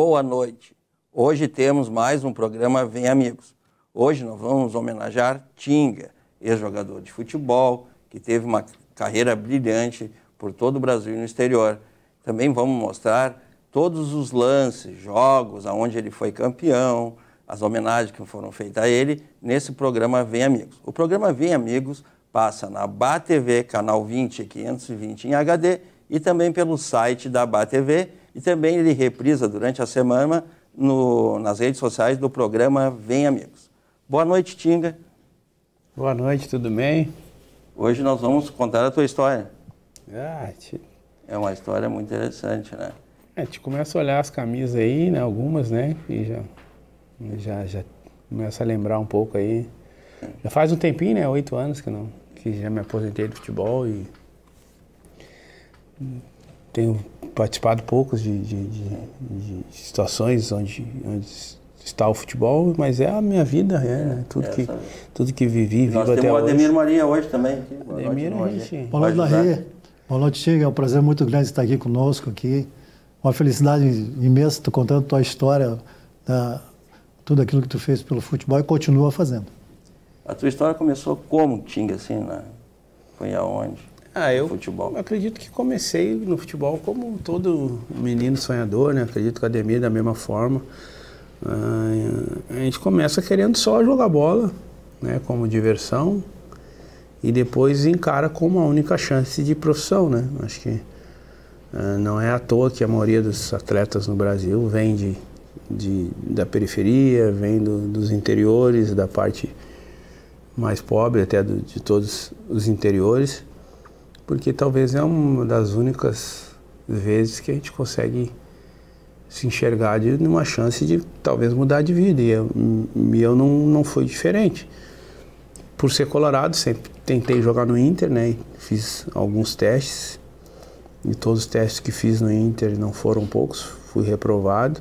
boa noite. Hoje temos mais um programa Vem Amigos. Hoje nós vamos homenagear Tinga, ex-jogador de futebol, que teve uma carreira brilhante por todo o Brasil e no exterior. Também vamos mostrar todos os lances, jogos, aonde ele foi campeão, as homenagens que foram feitas a ele nesse programa Vem Amigos. O programa Vem Amigos passa na BATV, canal 20 e 520 em HD, e também pelo site da BATV, e também ele reprisa durante a semana nas redes sociais do programa Vem Amigos. Boa noite, Tinga. Boa noite, tudo bem? Hoje nós vamos contar a tua história. É uma história muito interessante, né? A gente começa a olhar as camisas aí, né? Algumas, né? E já começa a lembrar um pouco aí. Já faz um tempinho, né? 8 anos que já me aposentei do futebol e tenho participado poucos de situações onde está o futebol, mas é a minha vida, né? Tudo que vivi, vivo até hoje. Nós temos o Ademir Maria hoje também. Ademir, Boa noite, Maria. Boa noite, Tinga. É um prazer muito grande estar aqui conosco aqui. Uma felicidade imensa, tu contando tua história, tudo aquilo que tu fez pelo futebol e continua fazendo. A tua história começou como, Tinga, assim, né? Foi aonde? Eu acredito que comecei no futebol como todo menino sonhador, né? Acredito que o Ademir da mesma forma. A gente começa querendo só jogar bola, né? Como diversão, e depois encara como a única chance de profissão, né? Acho que não é à toa que a maioria dos atletas no Brasil vem da periferia, vem dos interiores, da parte mais pobre até de todos os interiores, porque talvez é uma das únicas vezes que a gente consegue se enxergar numa chance de talvez mudar de vida, e eu não fui diferente. Por ser colorado, sempre tentei jogar no Inter, né? Fiz alguns testes, e todos os testes que fiz no Inter não foram poucos, fui reprovado,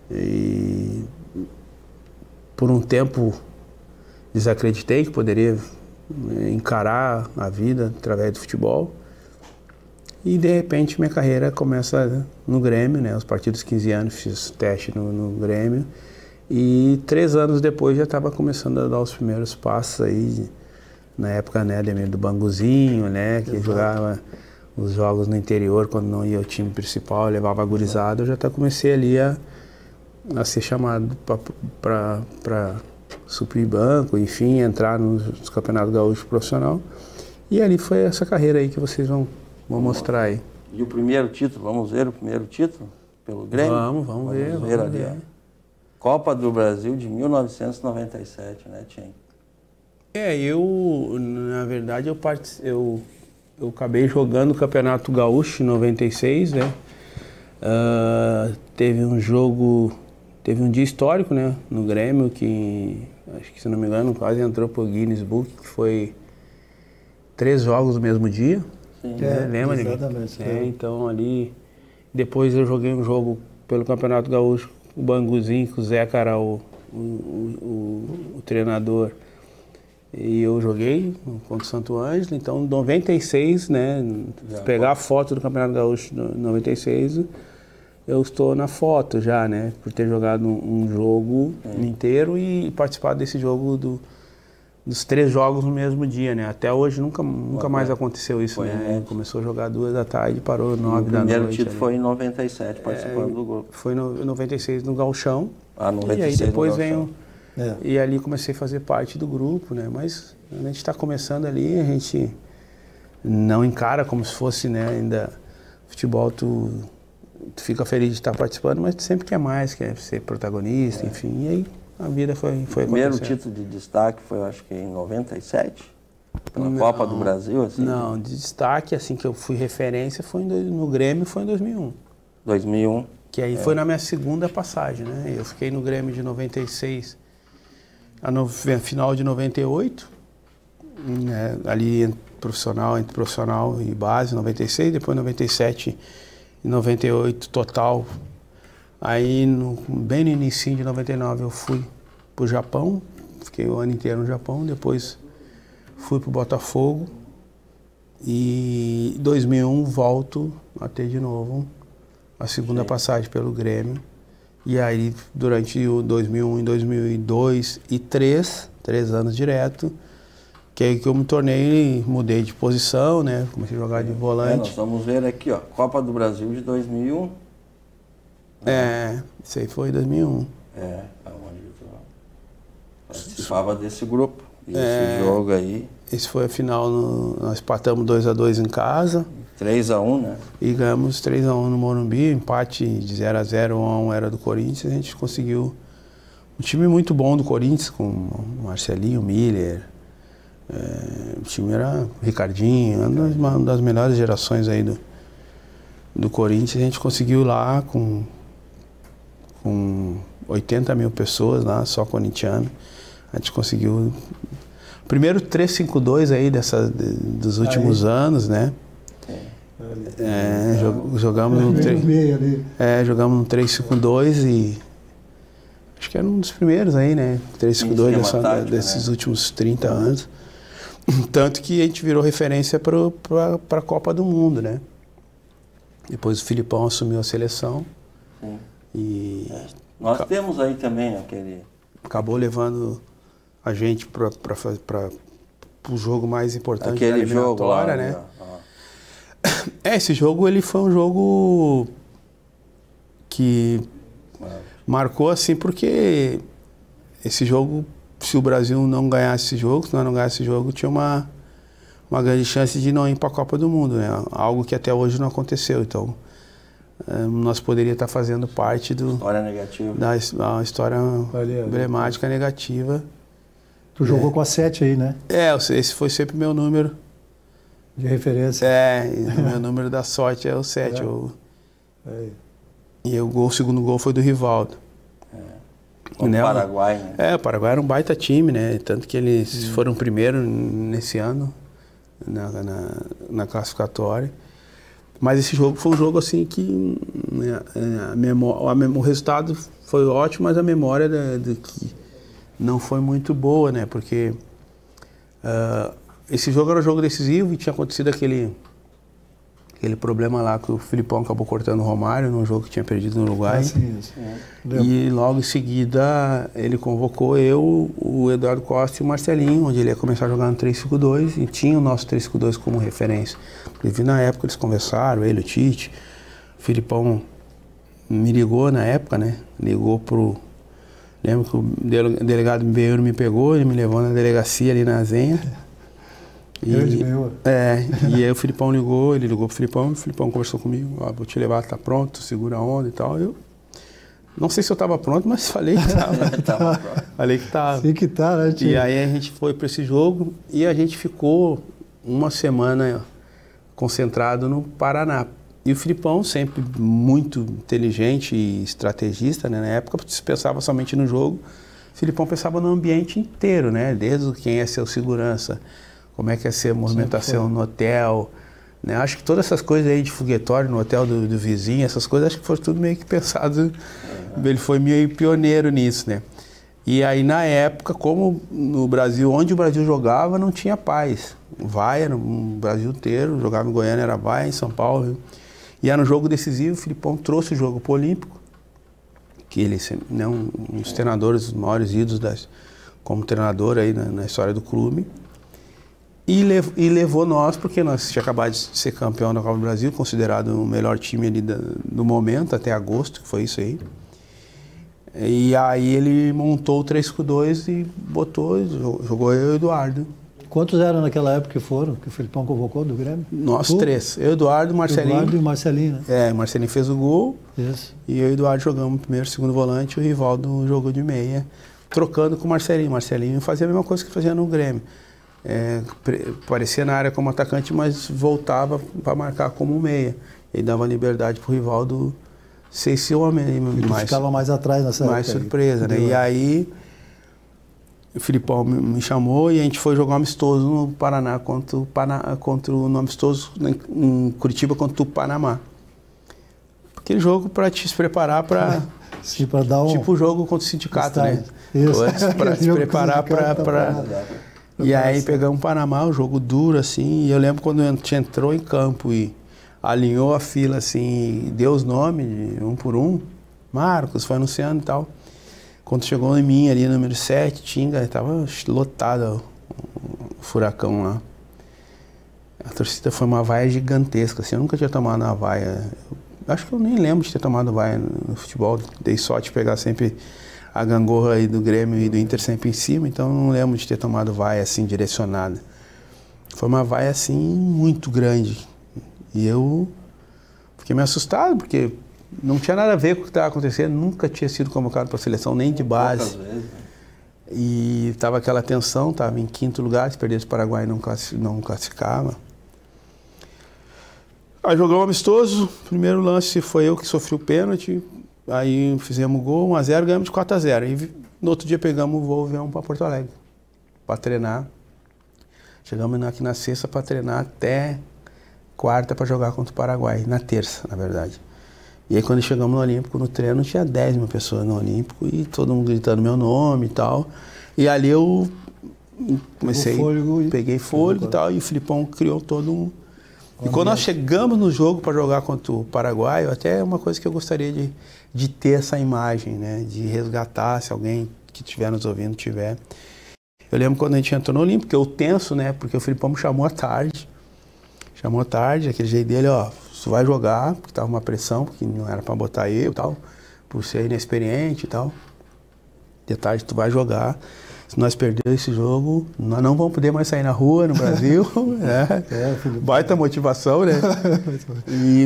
e por um tempo desacreditei que poderia encarar a vida através do futebol, e de repente minha carreira começa no Grêmio, né? Aos partir dos 15 anos fiz teste no Grêmio, e 3 anos depois já estava começando a dar os primeiros passos aí, na época, né, do Banguzinho, né, que jogava os jogos no interior quando não ia ao time principal, levava a gurizada. Eu já comecei ali a ser chamado para suprir banco, enfim, entrar nos campeonatos gaúchos profissional, e ali foi essa carreira aí que vocês vão mostrar aí. E o primeiro título, vamos ver o primeiro título pelo Grêmio? Vamos ver ali. Copa do Brasil de 1997, né, Tim? Na verdade, eu acabei jogando o Campeonato Gaúcho em 96, né? Teve um dia histórico, né, no Grêmio, que acho que, se não me engano, quase entrou pro Guinness Book, que foi 3 jogos no mesmo dia. Sim, lembra? Exatamente. Então ali, depois eu joguei um jogo pelo Campeonato Gaúcho, o Banguzinho, que o Zeca era o treinador, e eu joguei contra o Santo Ângelo. Então, em 96, né, pegar a foto do Campeonato Gaúcho de 96, eu estou na foto já, né, por ter jogado um jogo inteiro e participado desse jogo dos 3 jogos no mesmo dia, né. Até hoje nunca mais aconteceu isso, né. Começou a jogar 2 da tarde e parou 9 da noite. O primeiro título foi em 97, participando do grupo. Foi em 96 no Gauchão. 96 e aí depois no Gauchão. E ali comecei a fazer parte do grupo, né. Mas a gente está começando ali, a gente não encara como se fosse, né, ainda futebol. Tu fica feliz de estar participando, mas tu sempre quer mais, quer ser protagonista, enfim. E aí a vida foi acontecendo. O primeiro título de destaque foi, acho que em 97, pela Copa do Brasil, assim? Não, de destaque, assim, que eu fui referência, foi no Grêmio, foi em 2001. 2001. Que aí foi na minha segunda passagem, né? Eu fiquei no Grêmio de 96 a final de 98, né? Ali entre profissional e base, 96, depois 97 e 98 total. Aí, bem no início de 99, eu fui pro Japão, fiquei o ano inteiro no Japão, depois fui pro Botafogo, e em 2001 volto a ter de novo a segunda passagem pelo Grêmio. E aí, durante o 2001 e 2002 e 3 anos direto, que aí que eu me tornei, mudei de posição, né? Comecei a jogar de volante. Nós vamos ver aqui, ó, Copa do Brasil de 2001. Isso aí foi 2001. Onde eu participava desse grupo. E esse jogo aí... Esse foi a final, nós empatamos 2-2 em casa. 3-1, né? E ganhamos 3-1 no Morumbi, empate de 0-0, 1-1 era do Corinthians. A gente conseguiu um time muito bom do Corinthians, com Marcelinho, Miller. O time era Ricardinho, uma das melhores gerações aí do Corinthians. A gente conseguiu lá com 80 mil pessoas lá, só corintiano. A gente conseguiu... Primeiro 3-5-2 aí dos últimos anos, né? Jogamos no 3-5-2 e... Acho que era um dos primeiros aí, né? 3-5-2 desses últimos 30 anos. Tanto que a gente virou referência para a Copa do Mundo, né? Depois o Filipão assumiu a seleção. E nós temos aí também aquele... Acabou levando a gente para o jogo mais importante aquele da eliminatória, jogo lá, né? Esse jogo ele foi um jogo que marcou assim, porque esse jogo, se o Brasil não ganhasse esse jogo, se nós não ganhasse esse jogo, tinha uma grande chance de não ir para a Copa do Mundo, né? Algo que até hoje não aconteceu. Então, nós poderíamos estar fazendo parte história negativa. Da história emblemática negativa. Tu jogou com a 7 aí, né? Esse foi sempre meu número. De referência. O meu número da sorte é o 7. E o segundo gol foi do Rivaldo. O Paraguai, né? O Paraguai era um baita time, né? Tanto que eles foram primeiro nesse ano, na classificatória. Mas esse jogo foi um jogo assim que o resultado foi ótimo, mas a memória que não foi muito boa, né? Porque esse jogo era um jogo decisivo e tinha acontecido aquele problema lá que o Filipão acabou cortando o Romário num jogo que tinha perdido no Uruguai. E logo em seguida ele convocou eu, o Eduardo Costa e o Marcelinho, onde ele ia começar a jogar no 3-5-2 e tinha o nosso 3-5-2 como referência. Inclusive na época eles conversaram, ele, o Tite, o Filipão me ligou na época, né? Lembro que o delegado Benhur me pegou, ele me levou na delegacia ali na Zenha. E aí o Filipão ligou, ele ligou pro Filipão, o Filipão conversou comigo, vou te levar, tá pronto, segura a onda e tal. Eu não sei se eu tava pronto, mas falei que tava. Falei que tava. Sim que tá, né, tio? E aí a gente foi para esse jogo e a gente ficou uma semana concentrado no Paraná. E o Filipão, sempre muito inteligente e estrategista, né? Na época pensava somente no jogo, o Filipão pensava no ambiente inteiro, né? Desde quem ia ser o segurança, como é que ia ser a movimentação no hotel, né? Acho que todas essas coisas aí de foguetório no hotel do vizinho, essas coisas, acho que foi tudo meio que pensado. Ele foi meio pioneiro nisso, né? E aí, na época, como no Brasil, onde o Brasil jogava, não tinha paz. Vaia, no Brasil inteiro, jogava em Goiânia, era Vaia, em São Paulo. E era um jogo decisivo, o Filipão trouxe o jogo pro Olímpico, que ele é um dos treinadores, os maiores ídolos como treinador aí na história do clube. E levou nós, porque nós tínhamos acabado de ser campeão da Copa do Brasil, considerado o melhor time ali do momento, até agosto, que foi isso aí. E aí ele montou o 3-5-2 e jogou eu e o Eduardo. Quantos eram naquela época que foram, que o Filipão convocou do Grêmio? Nós três. Eu, Eduardo, Marcelinho. Eduardo e Marcelinho, né? Marcelinho fez o gol. Isso. E eu e o Eduardo jogamos primeiro, segundo volante, o Rivaldo jogou de meia, trocando com o Marcelinho. Marcelinho fazia a mesma coisa que fazia no Grêmio. Aparecia na área como atacante, mas voltava para marcar como meia. Ele dava liberdade para o Rivaldo ser esse homem. Ficava mais atrás nessa época. Mais surpresa, né? E aí o Filipão me chamou e a gente foi jogar um amistoso no Paraná contra o amistoso em Curitiba contra o Panamá. Aquele jogo para te preparar para dar um... tipo o jogo contra o sindicato, né? Isso. Para te preparar para... E aí pegamos o Panamá, um jogo duro assim, e eu lembro quando a gente entrou em campo e alinhou a fila assim, deu os nomes um por um, Marcos, foi anunciando e tal. Quando chegou em mim ali, número 7, Tinga, tava lotado o Furacão lá. A torcida foi uma vaia gigantesca, assim, eu nunca tinha tomado uma vaia. Acho que eu nem lembro de ter tomado vaia no futebol, dei sorte de pegar sempre a gangorra aí do Grêmio e do Inter sempre em cima, então eu não lembro de ter tomado vaia assim, direcionada. Foi uma vaia assim, muito grande. E eu fiquei meio assustado, porque não tinha nada a ver com o que estava acontecendo, nunca tinha sido convocado para a seleção, nem de base. Poucas vezes, né? E estava aquela tensão, estava em 5º lugar, se perdesse o Paraguai não classificava. Aí jogamos amistoso, primeiro lance foi eu que sofri o pênalti, aí fizemos o gol, 1-0, ganhamos de 4-0. E no outro dia pegamos o voo e viemos para Porto Alegre, para treinar. Chegamos aqui na sexta para treinar até quarta para jogar contra o Paraguai, na terça, na verdade. E aí quando chegamos no Olímpico, no treino, tinha 10 mil pessoas no Olímpico e todo mundo gritando meu nome e tal. E ali eu comecei, peguei fôlego e tal, e o Filipão criou todo um... E quando nós chegamos no jogo para jogar contra o Paraguai, até é uma coisa que eu gostaria de ter essa imagem, né? De resgatar, se alguém que estiver nos ouvindo tiver. Eu lembro quando a gente entrou no Olímpico, eu tenso, né? Porque o Filipão me chamou à tarde. Chamou à tarde, aquele jeito dele, ó, tu vai jogar, porque tava uma pressão, porque não era para botar eu e tal, por ser inexperiente e tal. De tarde tu vai jogar. Se nós perdermos esse jogo, nós não vamos poder mais sair na rua no Brasil, né? Baita motivação, né?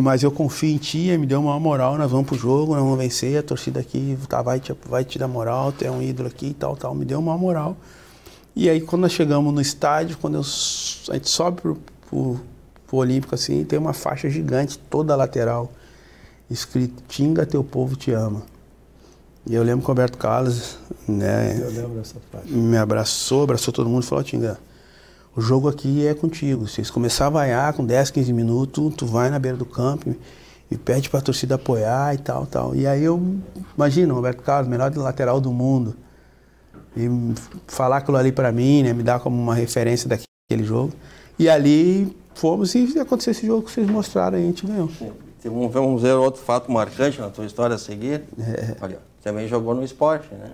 Mas eu confio em ti, me deu uma moral, nós vamos pro jogo, nós vamos vencer, a torcida aqui tá, vai te dar moral, tu é um ídolo aqui e tal, me deu uma moral. E aí quando nós chegamos no estádio, quando a gente sobe pro Olímpico assim, tem uma faixa gigante, toda a lateral, escrito, Tinga, teu povo te ama. E eu lembro que o Roberto Carlos, né, eu lembro dessa parte. Me abraçou todo mundo e falou, Tinga, o jogo aqui é contigo. Se começar a vaiar com 10, 15 minutos, tu vai na beira do campo e pede pra torcida apoiar e tal. E aí eu, imagina, o Roberto Carlos, melhor lateral do mundo, e falar aquilo ali pra mim, né, me dar como uma referência daquele jogo. E ali fomos e aconteceu esse jogo que vocês mostraram e a gente ganhou. Vamos ver outro fato marcante na tua história a seguir. Olha, também jogou no esporte, né?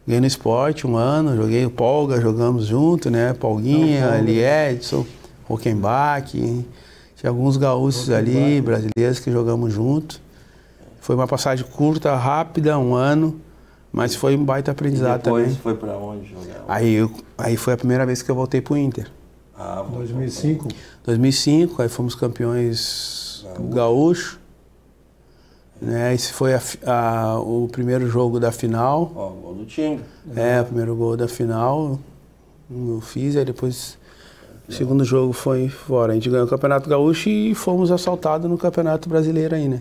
Joguei no esporte 1 ano, joguei o Polga, jogamos junto, né? Polguinha, ali Edson, Rockenbach, tinha alguns gaúchos ali, brasileiros que jogamos junto. Foi uma passagem curta, rápida, 1 ano, mas foi um baita aprendizado também. E depois foi para onde jogar? Aí foi a primeira vez que eu voltei pro Inter. 2005? 2005, aí fomos campeões gaúcho. Né, esse foi o primeiro jogo da final. Ó, o gol do Tinga. O primeiro gol da final. Eu fiz, aí depois o segundo jogo foi fora. A gente ganhou o Campeonato Gaúcho e fomos assaltados no Campeonato Brasileiro aí, né?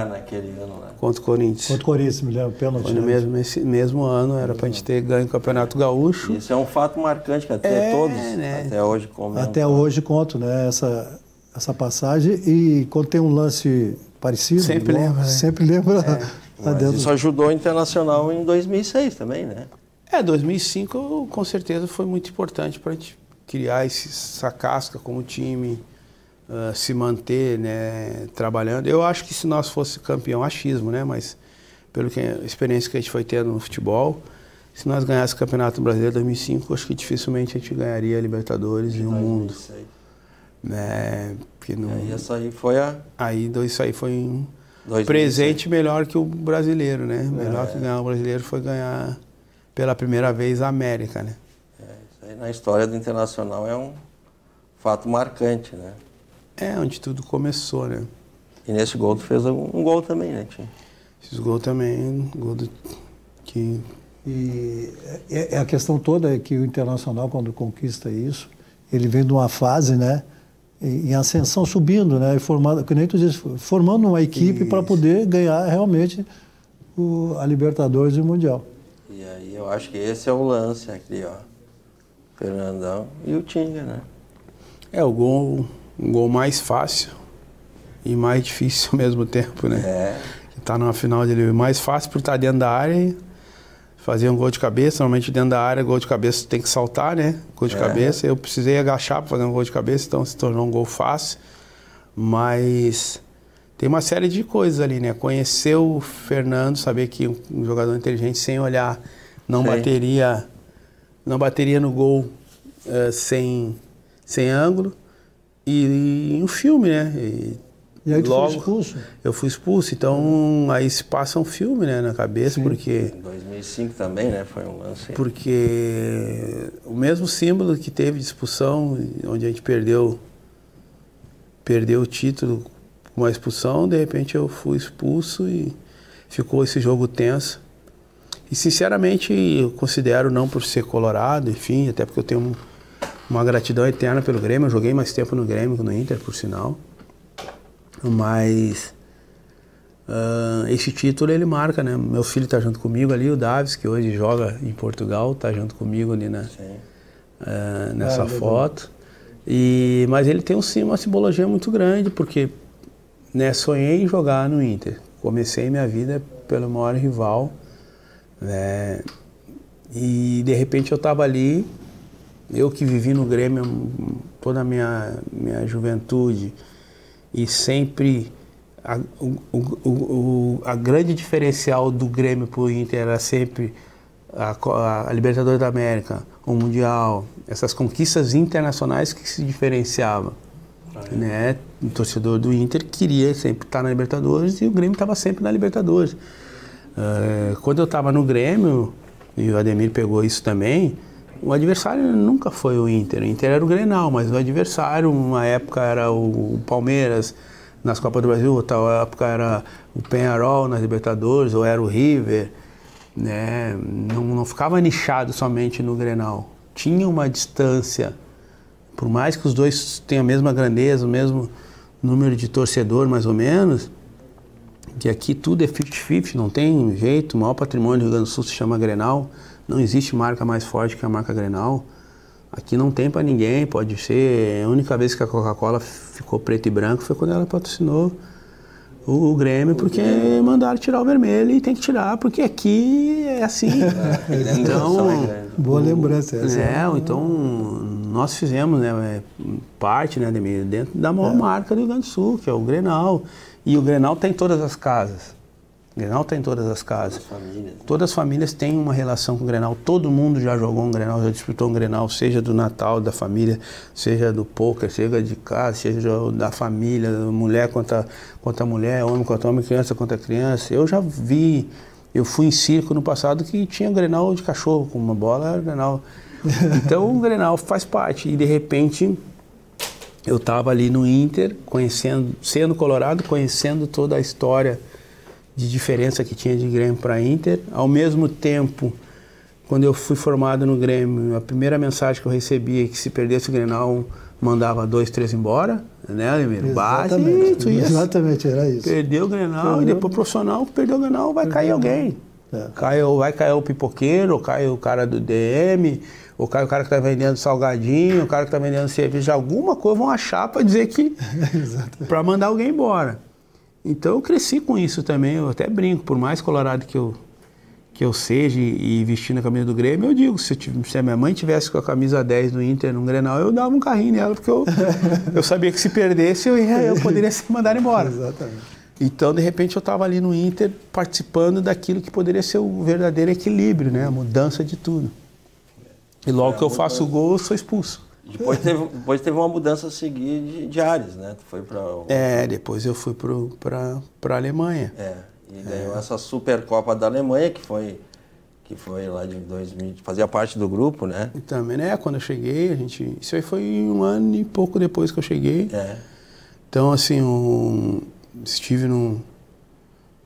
Naquele ano lá. Contra o Corinthians. Contra o Corinthians, me lembro, pênalti. Nesse mesmo ano, era pra gente ter ganho o Campeonato Gaúcho. Isso é um fato marcante que até todos, né? até hoje comentam. Até hoje conto, né? Essa passagem, e quando tem um lance parecido, sempre lembra, né? Sempre lembra. Mas isso ajudou o Internacional em 2006 também, né? 2005 com certeza foi muito importante para a gente criar essa casca como time, se manter, né, trabalhando. Eu acho que se nós fosse campeão, achismo, né? Mas pela experiência que a gente foi tendo no futebol, se nós ganhássemos o Campeonato Brasileiro em 2005, acho que dificilmente a gente ganharia a Libertadores e o mundo. Né? Porque não... isso aí foi isso aí foi um presente melhor que o brasileiro, né? Melhor que ganhar o brasileiro foi ganhar pela primeira vez a América, né? Isso aí na história do Internacional é um fato marcante, né? Onde tudo começou, né? E nesse gol tu fez um gol também, né, Tim? Esse gol também, E a questão toda é que o Internacional, quando conquista isso, ele vem de uma fase, né? Em ascensão, subindo, né? Formando, que nem tu disse, formando uma equipe para poder ganhar realmente a Libertadores e o Mundial. E aí eu acho que esse é o lance aqui, ó. Fernandão e o Tinga, né? O gol mais fácil e mais difícil ao mesmo tempo, né? Que tá numa final dele mais fácil por estar dentro da área e fazer um gol de cabeça. Normalmente dentro da área, gol de cabeça tem que saltar, né? Gol de cabeça. Eu precisei agachar para fazer um gol de cabeça, então se tornou um gol fácil. Mas tem uma série de coisas ali, né? Conhecer o Fernando, saber que um jogador inteligente sem olhar não bateria no gol sem ângulo. E um filme, né? E aí tu foi expulso? Eu fui expulso, então aí se passa um filme, né, na cabeça, sim, porque... Em 2005 também, né, foi um lance... Porque o mesmo símbolo que teve de expulsão, onde a gente perdeu o título com uma expulsão, de repente eu fui expulso e ficou esse jogo tenso. E sinceramente eu considero, não por ser colorado, enfim, até porque eu tenho uma gratidão eterna pelo Grêmio, eu joguei mais tempo no Grêmio que no Inter, por sinal. Mas esse título ele marca, né? Meu filho está junto comigo ali, o Davis, que hoje joga em Portugal, está junto comigo ali nessa foto. Mas ele tem uma simbologia muito grande, porque, né, sonhei em jogar no Inter. Comecei minha vida pelo maior rival, né? E de repente eu estava ali, eu que vivi no Grêmio toda a minha juventude, e sempre a grande diferencial do Grêmio para o Inter era sempre a Libertadores da América, o Mundial, essas conquistas internacionais que se diferenciavam. Né? O torcedor do Inter queria sempre estar na Libertadores e o Grêmio estava sempre na Libertadores. Quando eu estava no Grêmio, e o Ademir pegou isso também, o adversário nunca foi o Inter era o Grenal, mas o adversário, uma época era o Palmeiras nas Copas do Brasil, outra época era o Peñarol nas Libertadores, ou era o River, né? Não ficava nichado somente no Grenal, tinha uma distância, por mais que os dois tenham a mesma grandeza, o mesmo número de torcedor mais ou menos, que aqui tudo é 50-50, não tem jeito, o maior patrimônio do Rio Grande do Sul se chama Grenal. Não existe marca mais forte que a marca Grenal. Aqui não tem para ninguém, pode ser... A única vez que a Coca-Cola ficou preto e branco foi quando ela patrocinou o Grêmio, porque mandaram tirar o vermelho e tem que tirar, porque aqui é assim. Então, boa lembrança essa. Então nós fizemos, né, parte, né, dentro da maior marca do Rio Grande do Sul, que é o Grenal. E o Grenal tem todas as casas. O Grenal tem todas as casas. Todas as famílias têm uma relação com o Grenal. Todo mundo já jogou um Grenal, já disputou um Grenal, seja do Natal, da família, seja do poker, seja de casa, seja da família, mulher contra mulher, homem contra homem, criança contra criança. Eu já vi, eu fui em circo no passado que tinha Grenal de cachorro, com uma bola, era Grenal. Então o Grenal faz parte. E de repente eu estava ali no Inter, sendo colorado, conhecendo toda a história de diferença que tinha de Grêmio para Inter. Ao mesmo tempo, quando eu fui formado no Grêmio, a primeira mensagem que eu recebi é que se perdesse o Grenal, mandava 2, 3 embora, né, Ademir? Exatamente, era isso. Perdeu o Grenal e depois o profissional, perdeu o Grenal, vai cair alguém. Vai cair o pipoqueiro, ou cai o cara do DM, ou cai o cara que está vendendo salgadinho, o cara que está vendendo cerveja, alguma coisa vão achar para dizer que... para mandar alguém embora. Então eu cresci com isso também, eu até brinco, por mais colorado que eu seja e vestindo a camisa do Grêmio, eu digo, se a minha mãe tivesse com a camisa 10 do Inter no Grenal, eu dava um carrinho nela, porque eu sabia que se perdesse eu poderia ser mandado embora. Exatamente. Então, de repente, eu estava ali no Inter participando daquilo que poderia ser o verdadeiro equilíbrio, né? A mudança de tudo. E logo que eu faço o gol, eu sou expulso. Depois teve uma mudança a seguir de áreas, né? Tu foi para depois eu fui para a Alemanha. E ganhou essa Supercopa da Alemanha, que foi lá de 2000, fazia parte do grupo, né? E também, né? Quando eu cheguei, isso aí foi 1 ano e pouco depois que eu cheguei. Então, assim, estive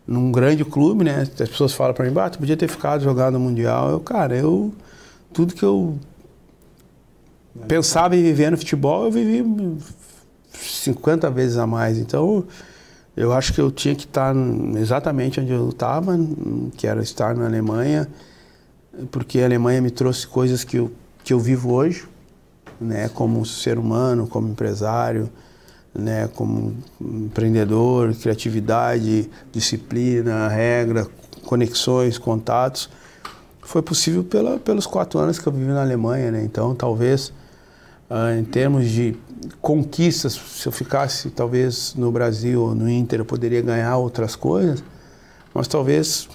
num grande clube, né? As pessoas falam para mim, tu podia ter ficado jogado no Mundial. Tudo que eu pensava em viver no futebol, eu vivi 50 vezes a mais. Então, eu acho que eu tinha que estar exatamente onde eu estava, que era estar na Alemanha, porque a Alemanha me trouxe coisas que eu vivo hoje, né? Como ser humano, como empresário, né? Como empreendedor, criatividade, disciplina, regra, conexões, contatos. Foi possível pelos 4 anos que eu vivi na Alemanha, né? Então, talvez, em termos de conquistas, se eu ficasse talvez no Brasil ou no Inter, eu poderia ganhar outras coisas, mas talvez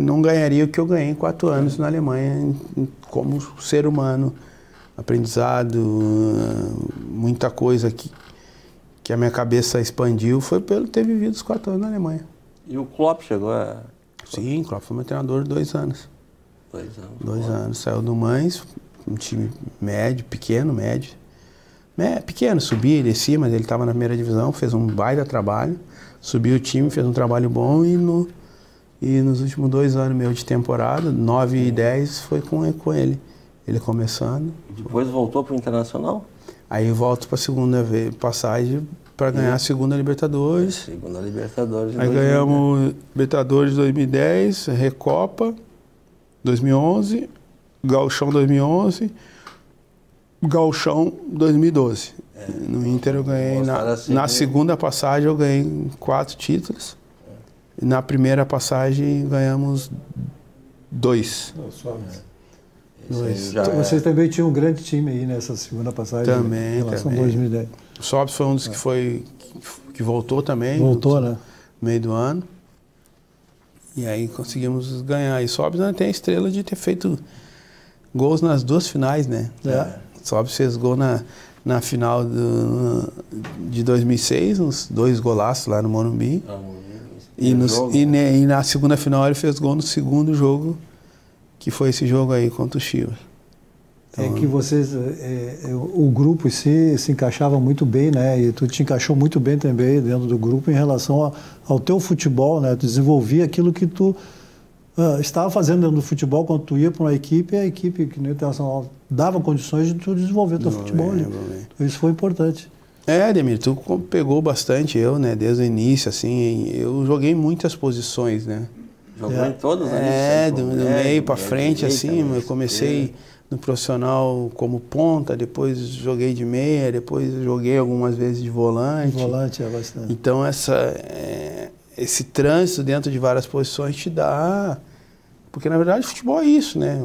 não ganharia o que eu ganhei em 4 anos na Alemanha como ser humano, aprendizado, muita coisa que a minha cabeça expandiu foi pelo ter vivido os 4 anos na Alemanha. E o Klopp chegou a... Sim, o Klopp foi meu treinador 2 anos. 2 anos. 2 anos. Saiu do Mães, um time médio, pequeno, médio. Pequeno, subia e descia, mas ele estava na primeira divisão, fez um baita trabalho, subiu o time, fez um trabalho bom e nos últimos 2 anos meu de temporada, 9 e 10, foi com ele. Ele começando. E depois voltou para o Internacional? Aí eu volto para a segunda passagem para ganhar a segunda Libertadores. Segunda Libertadores. Aí ganhamos Libertadores 2010, Recopa 2011, Gauchão 2011, Gauchão 2012. No Inter eu ganhei, na segunda passagem eu ganhei 4 títulos. E na primeira passagem ganhamos 2. Vocês também tinham um grande time aí nessa segunda passagem. Também, em relação a 2010. O Sobs foi um dos que voltou também. Voltou, né? No meio do ano. E aí conseguimos ganhar. E o Sobs ainda tem a estrela de ter feito gols nas 2 finais, né? O Sobs fez gol na final de 2006, uns 2 golaços lá no Morumbi. E na segunda final ele fez gol no segundo jogo, que foi esse jogo aí contra o Chivas. Então, que vocês, o grupo em si se encaixava muito bem, né? E tu te encaixou muito bem também dentro do grupo em relação ao teu futebol, né? Tu desenvolvia aquilo que tu estava fazendo dentro do futebol quando tu ia para uma equipe, a equipe que no Internacional dava condições de tu desenvolver teu futebol ali. Então, isso foi importante. Ademir, tu pegou bastante eu, né? Desde o início, assim, eu joguei em muitas posições, né? Jogou em todas, né? Do meio para frente, assim, eu comecei no profissional como ponta, depois joguei de meia, depois joguei algumas vezes de volante. Volante é bastante. Então esse trânsito dentro de várias posições te dá... Porque na verdade futebol é isso, né?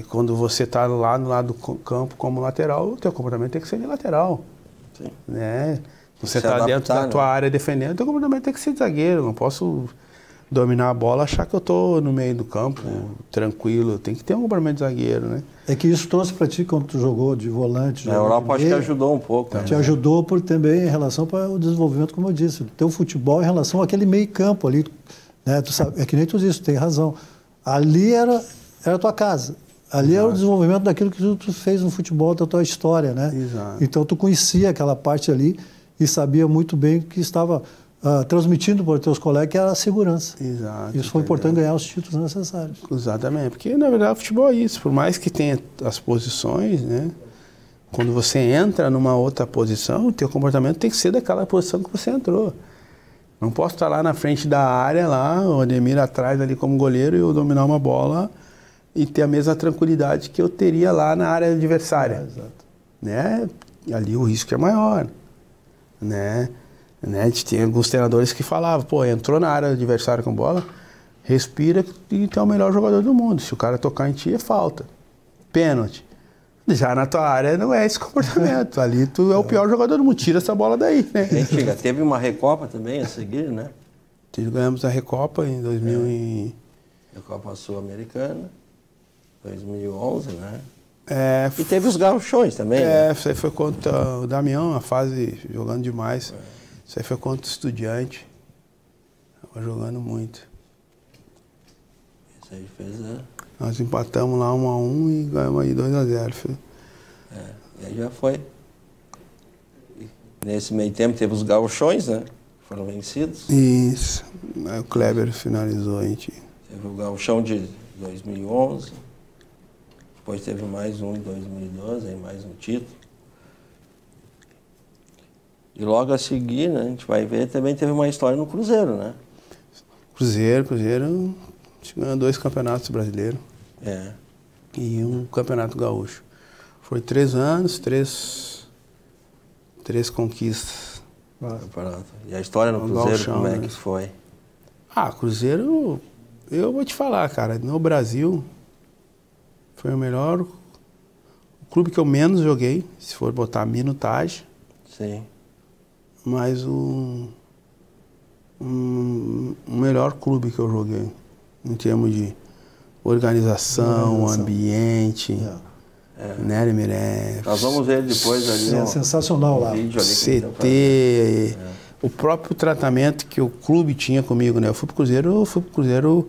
Quando você está lá no lado do campo como lateral, o teu comportamento tem que ser de lateral. Sim. Né? Você está dentro da tua área defendendo, o teu comportamento tem que ser de zagueiro. Não posso dominar a bola, achar que eu estou no meio do campo, tranquilo. Tem que ter um comportamento de zagueiro, né? É que isso trouxe para ti quando tu jogou de volante. Na Europa acho que ajudou um pouco. Te ajudou também em relação para o desenvolvimento, como eu disse, do teu futebol em relação àquele meio campo ali. Né? Tu sabe, é que nem tu disse, tu tem razão. Ali era a tua casa. Ali era o desenvolvimento daquilo que tu fez no futebol, da tua história, né? Exato. Então tu conhecia aquela parte ali e sabia muito bem que estava transmitindo para os teus colegas que era a segurança. Exato. Isso foi importante ganhar os títulos necessários. Exatamente, porque na verdade o futebol é isso, por mais que tenha as posições, né? Quando você entra numa outra posição, o teu comportamento tem que ser daquela posição que você entrou. Não posso estar lá na frente da área, lá, o Ademir atrás ali como goleiro e eu dominar uma bola e ter a mesma tranquilidade que eu teria lá na área adversária. Exato. Né? E ali o risco é maior. Né? A gente tem alguns treinadores que falavam, entrou na área adversária com bola, respira e tu é o melhor jogador do mundo. Se o cara tocar em ti, é falta. Pênalti. Já na tua área não é esse comportamento. Ali tu é o pior jogador do mundo. Tira essa bola daí, né? Teve uma Recopa também a seguir, né? Ganhamos a Recopa em 2000 Recopa Sul-Americana, 2011, né? E teve os gauchões também. Isso aí foi contra o Damião, a fase jogando demais. Isso aí foi contra o Estudiante. Estava jogando muito. Isso aí fez Nós empatamos lá 1-1 e ganhamos aí 2-0. E aí já foi. E nesse meio tempo teve os gauchões, né? Foram vencidos. Isso. Aí o Kleber finalizou a gente. Teve o gauchão de 2011. Depois teve mais um em 2012, aí mais um título. E logo a seguir, né, a gente vai ver, também teve uma história no Cruzeiro, né? Cruzeiro, a gente ganhou 2 campeonatos brasileiros. E um campeonato gaúcho. Foi 3 anos, 3 conquistas. E a história no Cruzeiro, gauchão, como é que foi? Cruzeiro, eu vou te falar, cara, no Brasil foi o melhor clube que eu menos joguei, se for botar minutagem. Sim. Mas o melhor clube que eu joguei, em termos de organização, ambiente, né, ele merece. Nós vamos ver depois ali. É sensacional lá. Vídeo ali CT, o próprio tratamento que o clube tinha comigo, né? Eu fui pro Cruzeiro,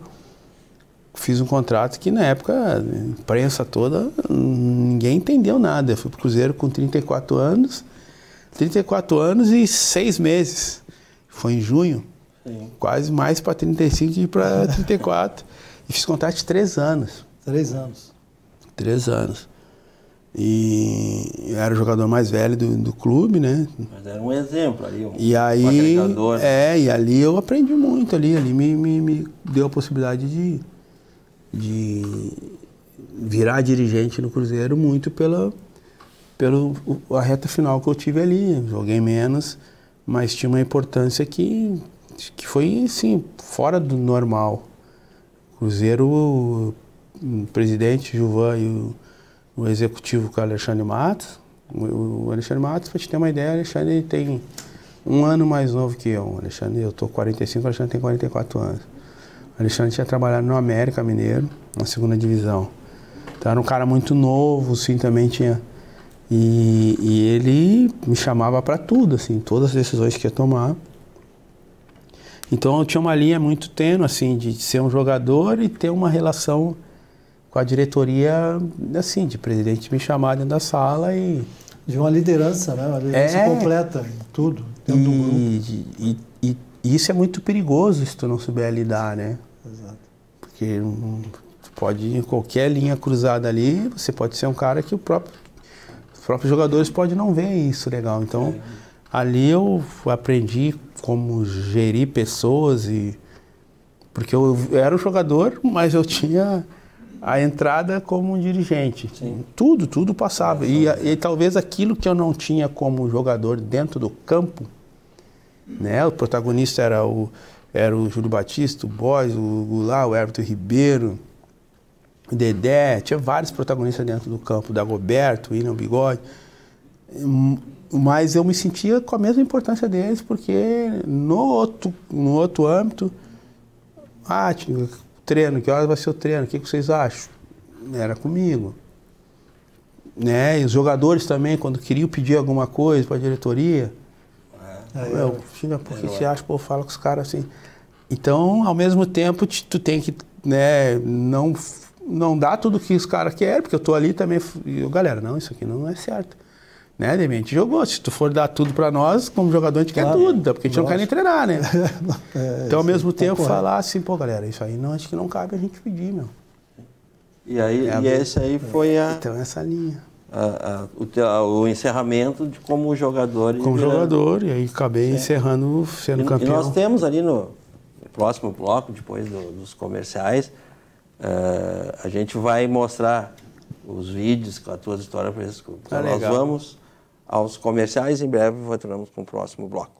fiz um contrato que na época, a imprensa toda, ninguém entendeu nada. Eu fui pro Cruzeiro com 34 anos e 6 meses. Foi em junho. Sim. Quase mais para 35 e para 34. E fiz contrato de 3 anos. 3 anos. 3 anos. E eu era o jogador mais velho do clube, né? Mas era um exemplo ali, um agregador. E ali eu aprendi muito, ali me deu a possibilidade de virar dirigente no Cruzeiro muito pela reta final que eu tive ali. Joguei menos, mas tinha uma importância que foi, assim, fora do normal. O Cruzeiro, o presidente Gilvan e o executivo com o Alexandre Matos. O Alexandre Matos, para te ter uma ideia, o Alexandre tem 1 ano mais novo que eu. Eu estou 45, o Alexandre tem 44 anos. O Alexandre tinha trabalhado no América Mineiro, na 2ª divisão. Então era um cara muito novo, assim, também tinha... E ele me chamava para tudo, assim, todas as decisões que ia tomar. Então eu tinha uma linha muito tênue, assim, de ser um jogador e ter uma relação com a diretoria, assim, de presidente me chamar dentro da sala e... De uma liderança, né? Uma liderança completa em tudo, dentro do grupo. E isso é muito perigoso se tu não souber lidar, né? Exato. Porque pode, em qualquer linha cruzada ali, você pode ser um cara que os próprios jogadores podem não ver isso legal. Então, ali eu aprendi como gerir pessoas porque eu era um jogador, mas eu tinha a entrada como um dirigente. Sim. Tudo passava. E talvez aquilo que eu não tinha como jogador dentro do campo, né? O protagonista era o Júlio Batista, o Boys, o Goulart, o Everton Ribeiro, o Dedé, tinha vários protagonistas dentro do campo, o Dagoberto, o William Bigode. Mas eu me sentia com a mesma importância deles, porque no outro âmbito, treino, que horas vai ser o treino, o que vocês acham? Era comigo. Né? E os jogadores também, quando queriam pedir alguma coisa para a diretoria, por que você acha? Pô, fala com os caras assim. Então, ao mesmo tempo, tu tem que, né, não dar tudo o que os caras querem, porque eu tô ali também, galera, não, isso aqui não é certo. Né, Demi? A gente jogou. Se tu for dar tudo pra nós, como jogador, a gente quer tudo, porque a gente não quer nem treinar, né? Então, ao mesmo tempo, falar assim, pô, galera, isso aí não, acho que não cabe a gente pedir, meu. E aí, essa aí foi Então, essa linha. O encerramento de como jogador. Como jogador, e aí acabei encerrando, sendo campeão. E nós temos ali no próximo bloco, depois dos comerciais, a gente vai mostrar os vídeos com a tua história para eles. Nós vamos aos comerciais, em breve voltamos com o próximo bloco.